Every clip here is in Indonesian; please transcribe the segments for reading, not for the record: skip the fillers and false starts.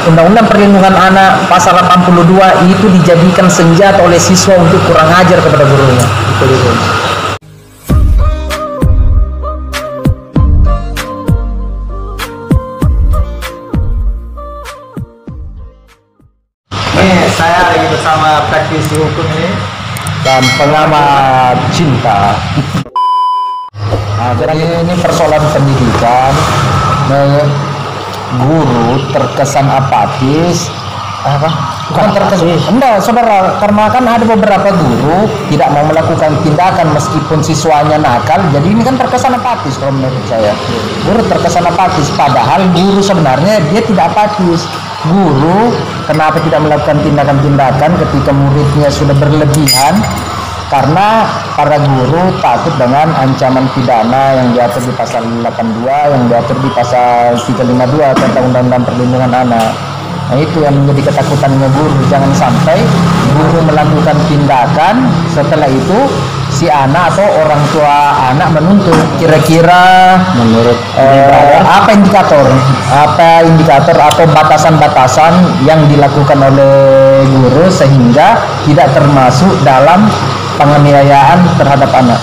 Undang-Undang Perlindungan Anak pasal 82 itu dijadikan senjata oleh siswa untuk kurang ajar kepada gurunya. Ini saya lagi bersama praktisi hukum ini Dan pengamat cinta. Nah, jadi ini persoalan pendidikan. Guru terkesan apatis. Bukan terkesan. Enggak, saudara. Karena kan ada beberapa guru tidak mau melakukan tindakan meskipun siswanya nakal. Jadi ini kan terkesan apatis kalau menurut saya. Guru terkesan apatis. Padahal guru sebenarnya dia tidak apatis. Guru kenapa tidak melakukan tindakan-tindakan ketika muridnya sudah berlebihan? Karena para guru takut dengan ancaman pidana yang diatur di pasal 82, yang diatur di pasal 352 tentang Undang-Undang Perlindungan Anak. Nah, itu yang menjadi ketakutannya guru. Jangan sampai guru melakukan tindakan, setelah itu si anak atau orang tua anak menuntut. Kira-kira menurut apa indikator atau batasan-batasan yang dilakukan oleh guru sehingga tidak termasuk dalam penganiayaan terhadap anak?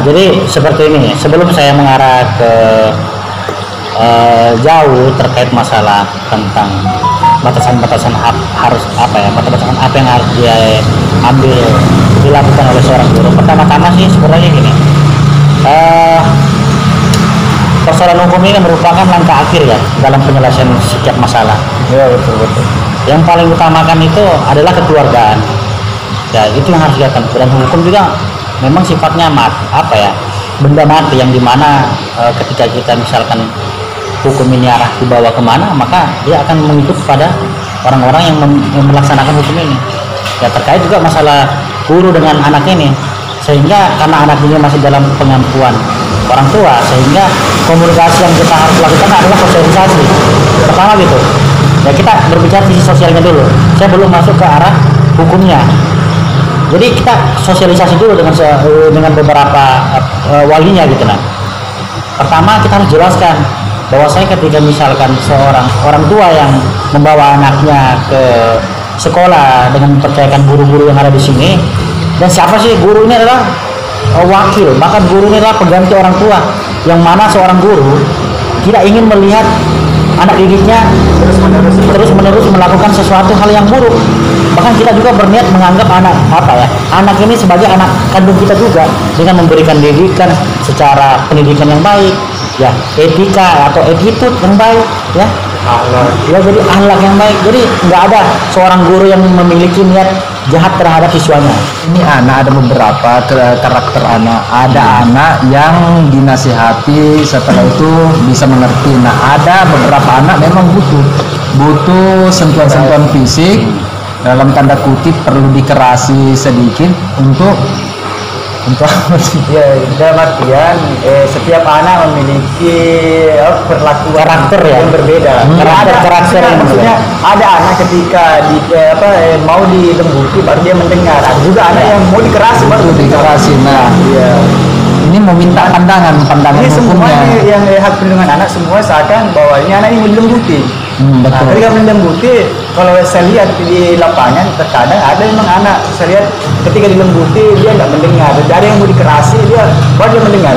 Jadi seperti ini, sebelum saya mengarah ke jauh terkait masalah tentang batasan-batasan harus batasan apa yang harus dia ambil dilakukan oleh seorang guru. Pertama-tama sih sebenarnya gini, persoalan hukum ini merupakan langkah akhir ya dalam penyelesaian setiap masalah. Ya, betul. Yang paling utamakan itu adalah kekeluargaan. Ya, itu yang harus dilakukan. Dan hukum juga memang sifatnya benda mati yang dimana ketika kita misalkan hukum ini arah dibawa kemana, maka dia akan mengikut pada orang-orang yang melaksanakan hukum ini. Ya, terkait juga masalah guru dengan anak ini, sehingga karena anak ini masih dalam pengampuan orang tua, sehingga komunikasi yang kita harus lakukan adalah sosialisasi pertama gitu ya. Kita berbicara sisi sosialnya dulu, saya belum masuk ke arah hukumnya. Jadi kita sosialisasi dulu dengan beberapa walinya gitu. Nah, pertama kita harus jelaskan bahwa saya ketika misalkan seorang orang tua yang membawa anaknya ke sekolah dengan mempercayakan guru-guru yang ada di sini, dan siapa sih guru ini adalah wakil, bahkan guru ini adalah pengganti orang tua, yang mana seorang guru tidak ingin melihat anak didiknya terus-menerus melakukan sesuatu hal yang buruk. Bahkan kita juga berniat menganggap anak ini sebagai anak kandung kita juga, dengan memberikan didikan secara pendidikan yang baik, ya, etika atau attitude yang baik, ya, jadi akhlak yang baik. Jadi nggak ada seorang guru yang memiliki niat jahat terhadap siswanya. Ini anak ada beberapa karakter anak. Ada anak yang dinasihati setelah itu bisa mengerti. Nah, ada beberapa anak memang butuh sentuhan-sentuhan fisik, dalam tanda kutip perlu dikerasi sedikit untuk ya, dalam artian setiap anak memiliki perlakuan karakter yang berbeda. Karakter maksudnya ada anak ketika mau dilembuti baru dia mendengar. Ada juga anak yang mau dikerasi baru dikerasi. Nah, iya. Ini meminta pandangan ini semua hukumnya. yang hak perlindungan anak semua seakan bahwa ini anak ini mau dilembuti. Betul. Nah, ketika melembuti, kalau saya lihat di lapangan terkadang ada memang anak, saya lihat ketika dilembuti dia nggak mendengar, ada yang mau dikerasi dia baru dia mendengar.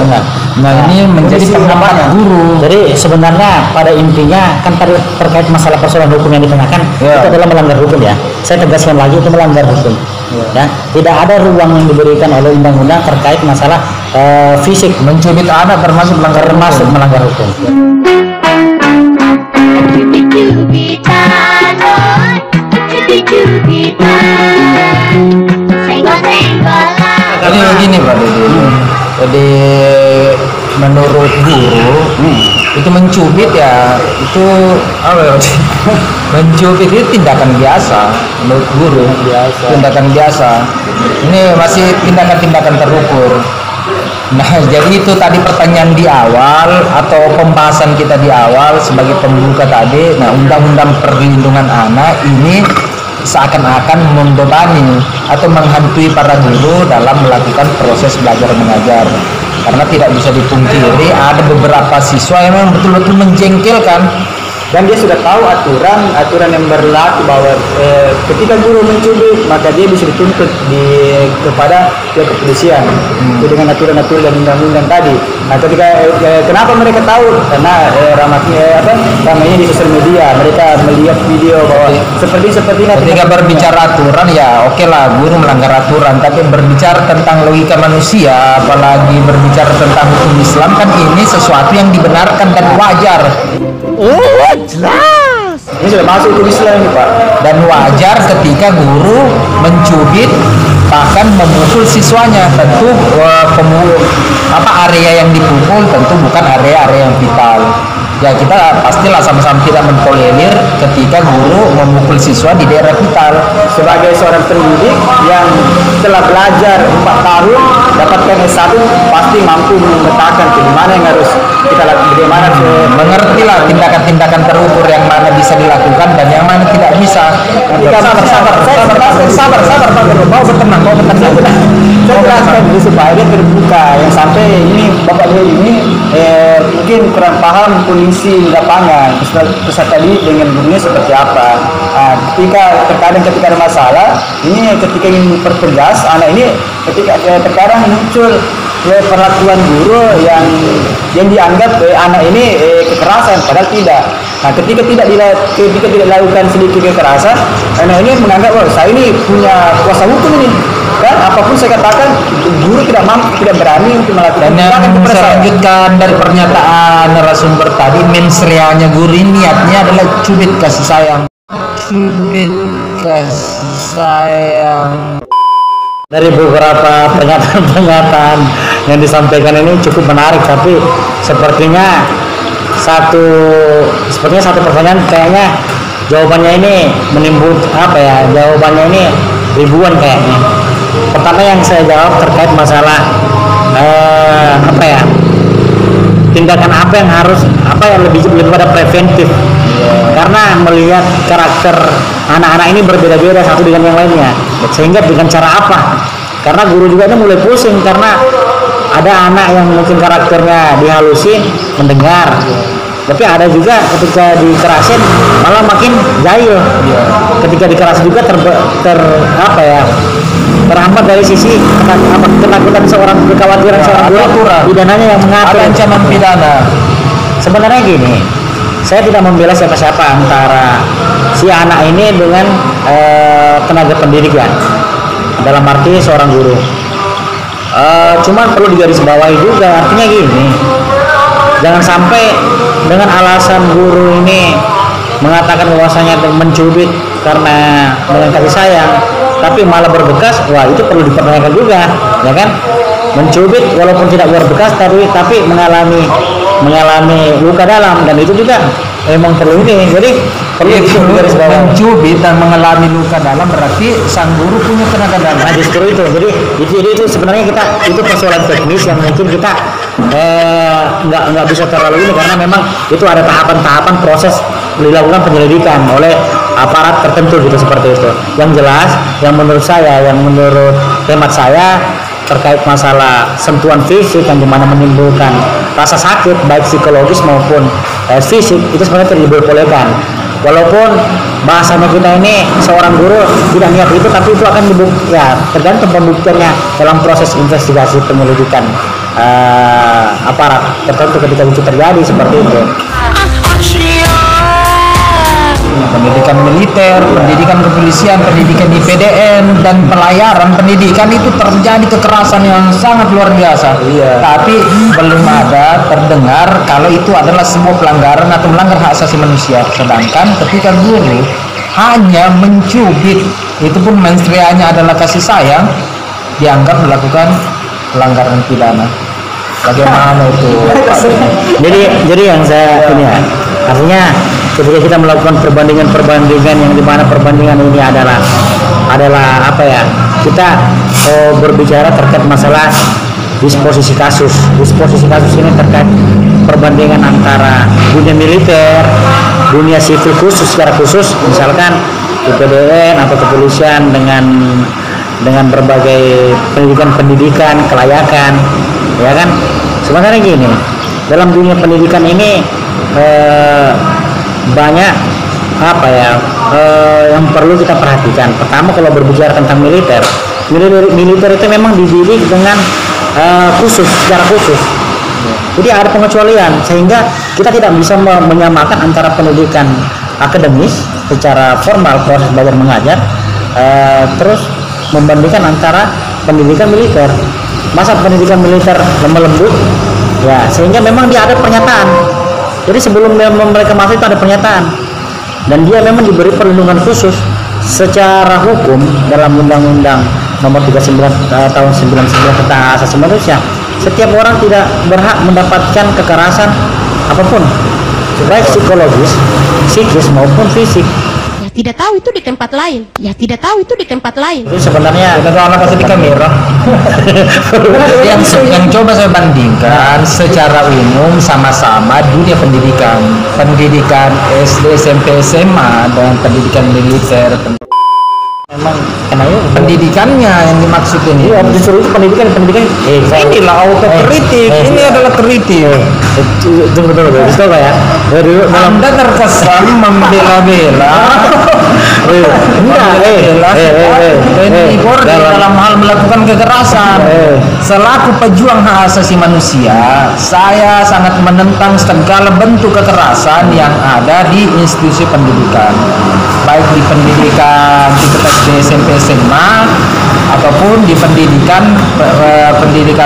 Nah, ini menjadi pendapat guru. Jadi sebenarnya pada intinya kan tadi terkait masalah persoalan hukum yang ditanyakan, itu adalah melanggar hukum ya. Saya tegaskan lagi, itu melanggar hukum. Ya, tidak ada ruang yang diberikan oleh undang-undang terkait masalah fisik. Mencubit anak termasuk melanggar hukum. Jadi begini Pak Dede. Jadi menurut guru itu mencubit ya, itu mencubit itu tindakan biasa menurut guru. Tindakan biasa. Ini masih tindakan-tindakan terukur. Nah, jadi itu tadi pertanyaan di awal atau pembahasan kita di awal sebagai pembuka tadi. Nah, Undang-Undang Perlindungan Anak ini seakan-akan membebani atau menghantui para guru dalam melakukan proses belajar mengajar. Karena tidak bisa dipungkiri ada beberapa siswa yang memang betul-betul menjengkelkan. dan dia sudah tahu aturan yang berlaku bahwa ketika guru mencubit maka dia bisa dituntut kepada pihak kepolisian dengan aturan-aturan dan undang-undang tadi. Nah, ketika kenapa mereka tahu? Karena ramainya di sosial media, mereka melihat video bahwa seperti ini. Ketika berbicara aturan ya oke lah, guru melanggar aturan, tapi berbicara tentang logika manusia, apalagi berbicara tentang hukum Islam, kan ini sesuatu yang dibenarkan dan wajar. Jelas. Ini sudah masuk hukum Islam ini, Pak. Dan wajar ketika guru mencubit bahkan memukul siswanya. Tentu area yang dipukul tentu bukan area-area yang vital. Ya kita pastilah sama-sama tidak mentolerir ketika guru memukul siswa di daerah vital. Sebagai seorang pendidik yang telah belajar 4 tahun, dapatkan S1, pasti mampu memetakan di mana yang harus kita lakukan, bagaimana mengertilah tindakan-tindakan terukur yang mana bisa dilakukan dan yang mana tidak bisa. Sabar, mau bertenang. Saya jelaskan dulu supaya dia terbuka. Yang sampai ini Bapak lihat ini mungkin kurang paham kondisi di lapangan peserta tadi dengan gurunya seperti apa. Ketika ada masalah, ini ketika ingin mempertegas anak ini, ketika terkadang muncul perlakuan guru yang dianggap anak ini kekerasan, padahal tidak. Nah, ketika tidak dilakukan sedikit kekerasan, anak ini menganggap saya ini punya kuasa hukum ini. Dan apapun saya katakan, guru tidak berani untuk melakukan. Dan yang saya lanjutkan dari pernyataan narasumber tadi, mensreanya guru ini niatnya adalah cubit kasih sayang. Dari beberapa pernyataan yang disampaikan ini cukup menarik, tapi sepertinya satu pertanyaan kayaknya jawabannya ini menimbulkan jawabannya ini ribuan kayaknya. Pertama yang saya jawab terkait masalah tindakan apa yang lebih pada preventif. Karena melihat karakter anak-anak ini berbeda-beda satu dengan yang lainnya, sehingga dengan cara apa? Karena guru juga ini mulai pusing karena ada anak yang mungkin karakternya dihalusin mendengar, tapi ada juga ketika dikerasin malah makin jahil. Ketika dikerasin juga terhambat dari sisi kekhawatiran seorang guru, pidananya yang mengatur. Ada ancaman pidana. Sebenarnya gini, saya tidak membela siapa-siapa antara si anak ini dengan tenaga pendidikan, dalam arti seorang guru. Cuman perlu digarisbawahi juga, artinya gini, jangan sampai dengan alasan guru ini mengatakan bahwasanya mencubit karena dengan kasih sayang, tapi malah berbekas, wah itu perlu dipertanyakan juga, ya kan? Mencubit walaupun tidak berbekas tapi mengalami luka dalam, dan itu juga memang perlu ini. Jadi mencubit dan mengalami luka dalam berarti sang guru punya tenaga dalam. Nah, justru itu. Jadi itu sebenarnya itu persoalan teknis yang mungkin kita nggak bisa terlalu ini, karena memang itu ada tahapan-tahapan proses dilakukan penyelidikan oleh aparat tertentu gitu, seperti itu. Yang jelas, yang menurut hemat saya terkait masalah sentuhan fisik yang dimana menimbulkan rasa sakit baik psikologis maupun fisik, itu sebenarnya tidak dibolehkan. Walaupun bahasanya kita ini seorang guru tidak niat itu, tapi itu akan tergantung pembuktiannya dalam proses investigasi penyelidikan aparat tertentu ketika itu terjadi seperti itu. Pendidikan militer, pendidikan kepolisian, pendidikan di PDN dan pelayaran pendidikan itu terjadi kekerasan yang sangat luar biasa. Tapi belum ada terdengar kalau itu adalah sebuah pelanggaran atau melanggar hak asasi manusia. Sedangkan ketika guru hanya mencubit, itu pun mensreanya adalah kasih sayang, dianggap melakukan pelanggaran pidana. Bagaimana itu? Jadi yang saya ini ya, artinya ketika kita melakukan perbandingan yang dimana perbandingan ini adalah kita berbicara terkait masalah disposisi kasus ini terkait perbandingan antara dunia militer, dunia sipil secara khusus, misalkan di PDN atau kepolisian dengan berbagai pendidikan kelayakan, ya kan? Sebenarnya gini, dalam dunia pendidikan ini banyak apa ya yang perlu kita perhatikan. Pertama, kalau berbicara tentang militer itu memang dididik dengan khusus, secara khusus. Jadi ada pengecualian sehingga kita tidak bisa menyamakan antara pendidikan akademis secara formal, proses belajar mengajar, terus membandingkan antara pendidikan militer. Masa pendidikan militer lemah lembut ya, sehingga memang dia ada pernyataan. Jadi sebelum mereka masuk itu ada pernyataan, dan dia memang diberi perlindungan khusus secara hukum dalam Undang-Undang Nomor 39 tahun 99 tentang Hak Asasi Manusia. Setiap orang tidak berhak mendapatkan kekerasan apapun, baik psikologis, psikis maupun fisik. Ya tidak tahu itu di tempat lain. Ya tidak tahu itu di tempat lain. Jadi sebenarnya anak kasih di kamera. yang coba saya bandingkan secara umum sama-sama dunia pendidikan SD, SMP, SMA dan pendidikan militer. memang kenanya Pendidikannya yang dimaksud ini. iya, justru itu pendidikan Inilah autokritik. Ini adalah kritik. Tunggu bisa Pak ya Anda terkesan membela-bela. Dalam hal melakukan kekerasan. Selaku pejuang hak asasi manusia, saya sangat menentang segala bentuk kekerasan yang ada di institusi pendidikan, baik di pendidikan tingkat SD, SMP, SMA, ataupun di pendidikan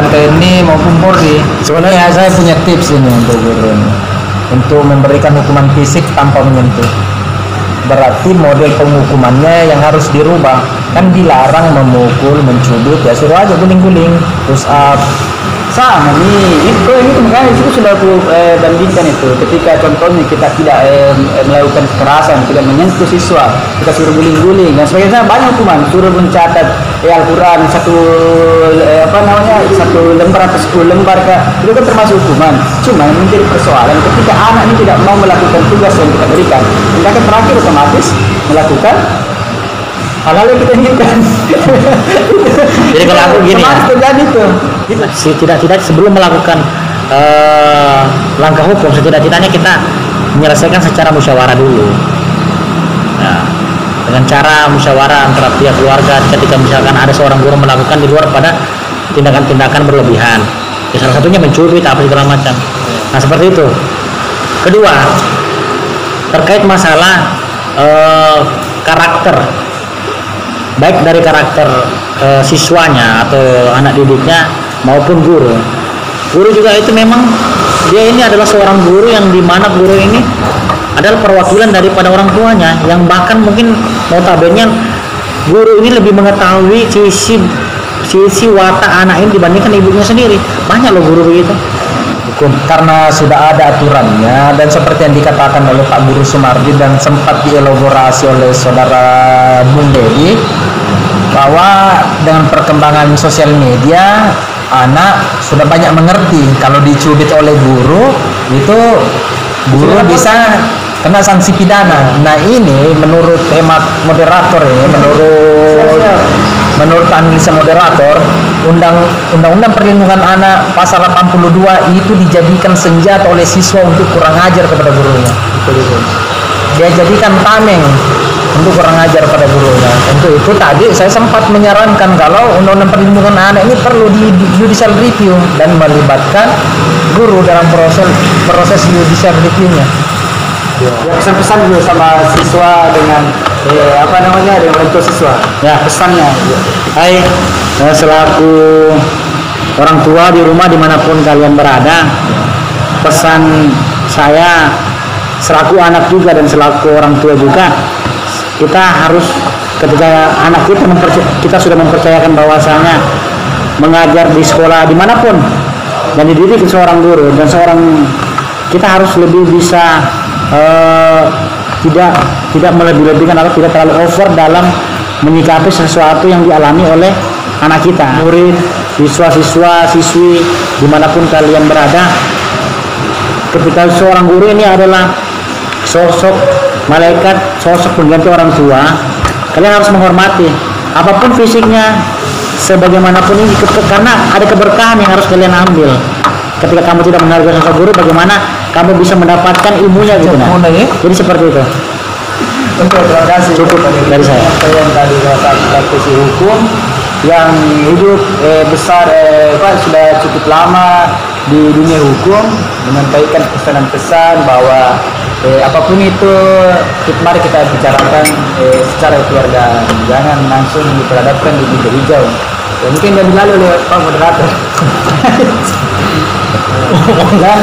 TNI maupun Polri. Sebenarnya saya punya tips ini untuk guru, untuk memberikan hukuman fisik tanpa menyentuh. Berarti model penghukumannya yang harus dirubah. Kan dilarang memukul, mencubit, ya suruh aja guling-guling, push up. Sama nih, itu makanya itu sudah aku bandingkan itu. Ketika contohnya kita tidak melakukan kekerasan, tidak menyentuh siswa, kita suruh guling-guling dan sebagainya, banyak hukuman. Suruh mencatat Al-Quran satu lembar atau 10 lembar, itu kan termasuk hukuman. Cuma yang menjadi persoalan ketika anak ini tidak mau melakukan tugas yang kita berikan, tindakan terakhir otomatis melakukan hal-hal yang kita inginkan. Jadi kalau aku gini ya, terjadi tuh. tidak sebelum melakukan langkah hukum, setidak-tidaknya kita menyelesaikan secara musyawarah dulu. Nah, dengan cara musyawarah antara pihak keluarga, ketika misalkan ada seorang guru melakukan di luar pada tindakan-tindakan berlebihan, ya salah satunya mencubit apa segala macam. Nah seperti itu. Kedua, terkait masalah karakter, baik dari karakter siswanya atau anak didiknya maupun guru juga itu memang dia ini adalah seorang guru yang dimana guru ini adalah perwakilan daripada orang tuanya, yang bahkan mungkin notabene guru ini lebih mengetahui sisi watak anak ini dibandingkan ibunya sendiri. Banyak loh guru begitu. Karena sudah ada aturannya, dan seperti yang dikatakan oleh Pak Guru Sumardi dan sempat dielaborasi oleh saudara Bung Dedi, bahwa dengan perkembangan sosial media, anak sudah banyak mengerti kalau dicubit oleh guru itu guru bisa kena sanksi pidana. Nah ini menurut hemat moderator ini, menurut analisa moderator, Undang-Undang Perlindungan Anak pasal 82 itu dijadikan senjata oleh siswa untuk kurang ajar kepada gurunya. Dia jadikan tameng untuk kurang ajar pada gurunya. Untuk itu tadi saya sempat menyarankan kalau Undang-Undang Perlindungan Anak ini perlu di judicial review dan melibatkan guru dalam proses judicial review-nya. Ya, pesan-pesan dulu sama siswa dengan dengan orang tua siswa. Ya, pesannya. Hai, selaku orang tua di rumah dimanapun kalian berada, pesan saya selaku anak juga dan selaku orang tua juga, kita harus ketika anak kita sudah mempercayakan bahwasanya mengajar di sekolah dimanapun dan dididik seorang guru dan kita harus lebih bisa tidak melebih-lebihkan atau tidak terlalu over dalam menyikapi sesuatu yang dialami oleh anak kita, murid, siswa, siswi dimanapun kalian berada. Ketika seorang guru ini adalah sosok malaikat, sosok pengganti orang tua, kalian harus menghormati apapun fisiknya, sebagaimanapun ini, karena ada keberkahan yang harus kalian ambil. Ketika kamu tidak menghargai sosok guru, bagaimana kamu bisa mendapatkan ilmunya gitu nah. Jadi seperti itu. Oke, terima kasih. Cukup dari saya. Yang tadi salah satu praktisi hukum yang hidup besar sudah cukup lama di dunia hukum, menyampaikan pesan-pesan bahwa apapun itu mari kita bicarakan secara keluarga, jangan langsung diperhadapkan di pintu hijau. Ya, mungkin dari lalu lewat Pak Moderator. Jangan